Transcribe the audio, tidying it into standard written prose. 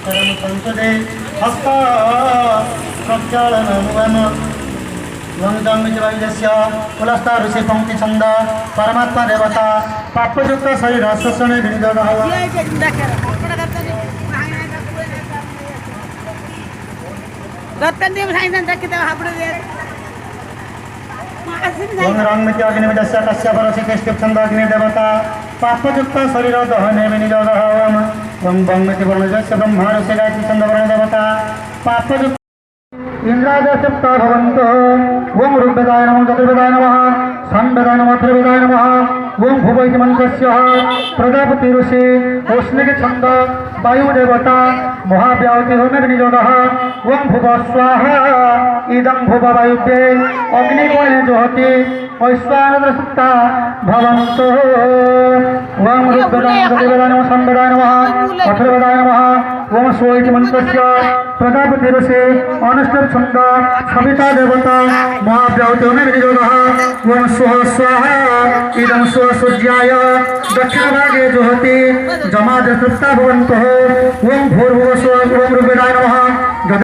शरण संसदे हस्त प्रक्षालनमुवन वंगदंगजस्य कुलस्था ऋषि पंक्ति छंद परमात्मा देवता पापयुक्त शरीर शोषण विनियोग रंगमिति अग्निमिदस्य कश्यप ऋषि केष्टिप छंद अग्नि देवता पापयुक्त शरीर दहने विनियोग वंगमिति वर्णजस्य ब्रह्मा ऋषि गायत्री छंद वर्ण देवता पापयुक्त इंद्रादशप्त भवन्तो ओम ऋग्वेदाय नमः चतुर्वेदाय नमः सामवेदाय नमः अथर्ववेदाय नमः ओम भुव इति मन्त्रस्य प्रजापति ऋषि उष्णिक छन्द वायु देवता महाव्याहति होमे विनियोगः ओम भुव स्वाहा इदं भुव वायुभ्ये अग्निकोणे जोहति वैश्वानर सुप्ता भवन्तो ओम ऋग्वेदाय नमः चतुर्वेदाय नमः सामवेदाय नमः अथर्ववेदाय नमः ओम स्व इति मन्त्रस्य प्रजापति ऋषि अनुष्ठव छंद सविता देवता महाव्याहति होमे विनियोगः ओम स्वः स्वाहा इदं स्व सूर्याय दक्षिणभागे जुहति जमादसुप्ता भवन्तः ओम भूर्भुवः स्वः ओम ऋग्वेदाय नमः